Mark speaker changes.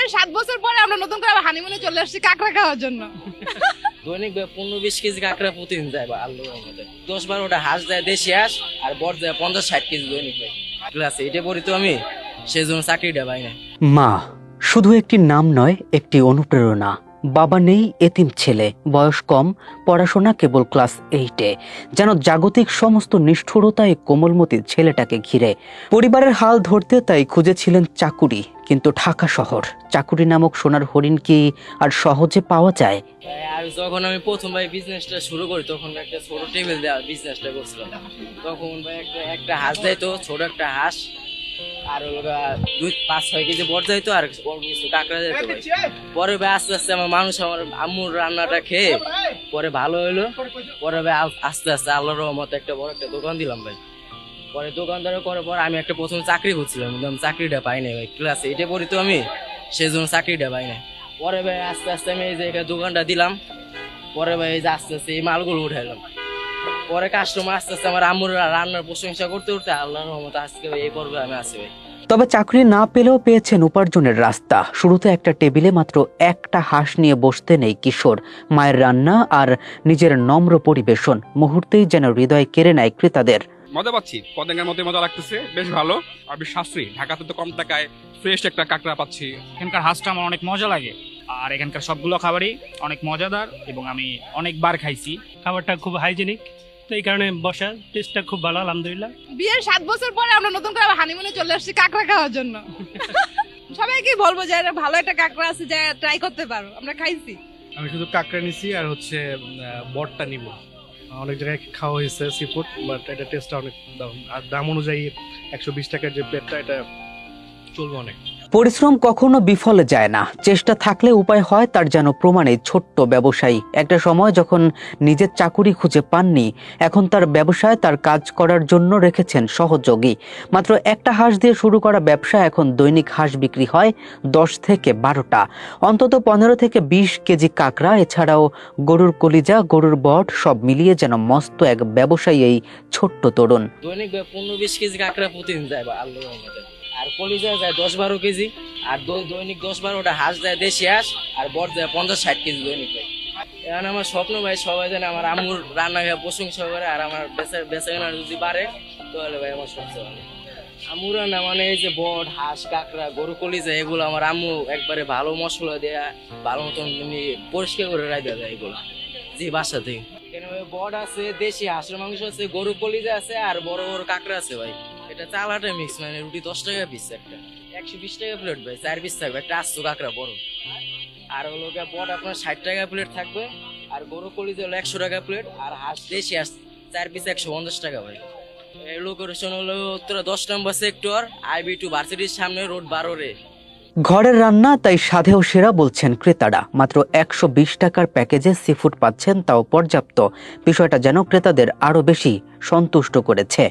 Speaker 1: 7 বছর পরে আমরা নতুন করে আবার হানিমুনে চলে আসছি কাঁকড়া খাওয়ার জন্য।
Speaker 2: দৈনিক 15-20 কেজি কাঁকড়া প্রতিদিন যায় বা আল্লাহর রহমতে 10-12টা হাঁস যায় দেশি হাঁস আর বড় যায় 50-60 কেজি দৈনিক ভাই। ক্লাসে এটা পড়ি তো আমি সেজন্য চাকরিটা পাই না।
Speaker 3: মা শুধু একটি নাম নয়, একটি অনুপ্রেরণা। বাবা নেই, এতিম ছেলে, বয়স কম, পড়াশোনা কেবল ক্লাস 8-এ। যেন জাগতিক সমস্ত নিষ্ঠুরতায় কোমলমতি ছেলেটাকে ঘিরে। পরিবারের হাল ধরতে তাই খুঁজেছিলেন চাকুরি, কিন্তু ঢাকা শহর চাকুরি নামক সোনার হরিণ কি আর সহজে পাওয়া যায়?
Speaker 2: আর যখন আমি প্রথম ভাই বিজনেসটা শুরু করি তখন একটা ছোট টেবিল দেওয়া বিজনেসটা করছিলাম। তখন ভাই একটা হাঁস যাইতো, ছোট একটা হাঁস আর 2-5-6 কেজি বড় যাইতো আর কিছু কাঁকড়া যাইতো ভাই। পরে ভাই আস্তে আস্তে আমার আম্মুর রান্নাটা খেয়ে পরে ভালো হইলো। পরে ভাই আস্তে আস্তে আল্লাহর রহমতে একটা বড় একটা দোকান দিলাম ভাই। পরে দোকানদার করার পর আমি একটা প্রথম চাকরি করছিলাম, কিন্তু আমি চাকরিটা পাই নাই ভাই। ক্লাসে 8-এ পড়ি তো আমি সেজন্য চাকরিটা পাই নাই। পরে ভাই আস্তে আস্তে আমি এই যে দোকানটা দিলাম। পরে ভাই এই যে আস্তে আস্তে এই মালগুলো উঠাইলাম। পরে কাস্টমার আস্তে আস্তে আমার আম্মুর রান্নার প্রশংসা করতে করতে আল্লাহর রহমতে আজকে এই পর্বে আমি আছি ভাই।
Speaker 3: তবে চাকরি না পেলেও পেয়েছেন উপার্জনের রাস্তা। শুরুতে একটা টেবিলে মাত্র একটা হাঁস নিয়ে বসতে নেই কিশোর। মায়ের রান্না আর নিজের নম্র পরিবেশন মুহূর্তেই যেন হৃদয় কেড়ে নেয় ক্রেতাদের।
Speaker 4: মজা পাচ্ছি, পতেঙ্গার মতো মজা লাগতেছে, বেশ ভালো আর বেশ সাশ্রয়ী। ঢাকাতে তো কম টাকায় ফ্রেশ একটা কাঁকড়া পাচ্ছি।
Speaker 5: এখানকার হাঁসটা আমার অনেক মজা লাগে আর এখানকার সবগুলো খাবারই অনেক মজাদার এবং আমি অনেকবার খাইছি।
Speaker 6: খাবারটা খুব হাইজেনিক, তো এই কারণে বসা টেস্টটা খুব ভালো, আলহামদুলিল্লাহ।
Speaker 1: বিয়ের 7 বছর পরে আমরা নতুন করে আবার হানিমুনে চলে আসছি কাঁকড়া খাওয়ার জন্য। সবাইকে বলবো যে এটা ভালো একটা কাঁকড়া আছে, যা ট্রাই করতে পারো। আমরা খাইছি।
Speaker 7: আমি শুধু কাঁকড়া নিছি আর বটটা নিব। অনেক জায়গায় খাওয়া হয়েছে সি ফুড, বাট এটা টেস্টটা অনেক দাম, আর দাম অনুযায়ী 120 টাকার যে প্লেটটা এটা চলবে অনেক।
Speaker 3: পরিশ্রম কখনো বিফলে যায় না, চেষ্টা থাকলে উপায় হয়, তার যেন প্রমাণে ছোট্ট ব্যবসায়ী। একটা সময় যখন নিজের চাকুরি খুঁজে পাননি, এখন তার ব্যবসায় তার কাজ করার জন্য রেখেছেন সহযোগী। মাত্র একটা হাঁস দিয়ে শুরু করা ব্যবসা এখন দৈনিক হাঁস বিক্রি হয় 10 থেকে 12টা, অন্তত 15 থেকে 20 কেজি কাঁকড়া, এছাড়াও গরুর কলিজা, গরুর বট, সব মিলিয়ে যেন মস্ত এক ব্যবসায়ী এই ছোট্ট তরুণ।
Speaker 2: দৈনিক 15-20 কেজি কাঁকড়া প্রতিদিন যায় বা আল্লাহর রহমতে। আর কলিজা যায় 10-12 কেজি আর দৈনিক 10-12টা হাঁস যায় দেশি হাঁস আর বড় যায় 50-60 কেজি দৈনিক ভাই। এখন আমার স্বপ্ন ভাই সবাই জানে আমার আম্মুর রান্না খেয়ে প্রশংসা করে আর আমার বেচাকেনা যদি বাড়ে তাহলে ভাই আমার সবচেয়ে ভালো। আম্মুর রান্না মানে এই যে বট, হাঁস, কাঁকড়া, গরু কলিজা এগুলো আমার আম্মু একবারে ভালো মশলা দেয়া ভালো মতন পরিষ্কার করে রাখা যায় এগুলো জি বাসা থেকে। কেন ভাই বট আছে, দেশি হাঁসের মাংস আছে, গরু কলিজা আছে আর বড় বড় কাঁকড়া আছে ভাই। এটা চালাটা মিক্স, মানে রুটি 10 টাকা পিস, একটা 120 টাকা প্লেট ভাই, 4 পিস থাকবে, একটা আস্ত কাঁকড়া বড়। আর হলো বট আপনার 60 টাকা প্লেট থাকবে আর গরু কলিজা হলো 100 টাকা প্লেট আর হাঁস দেশি হাঁস 4 পিস 150 টাকা ভাই। এই লোকেশন হলো উত্তরা 10 নম্বর সেক্টর, IB2 ভার্সিটির সামনে, রোড 12-এ।
Speaker 3: ঘরের রান্না তাই স্বাদেও সেরা বলছেন ক্রেতারা। মাত্র 120 টাকার প্যাকেজে সিফুড পাচ্ছেন, তাও পর্যাপ্ত। বিষয়টা যেন ক্রেতাদের আরো বেশি সন্তুষ্ট করেছে।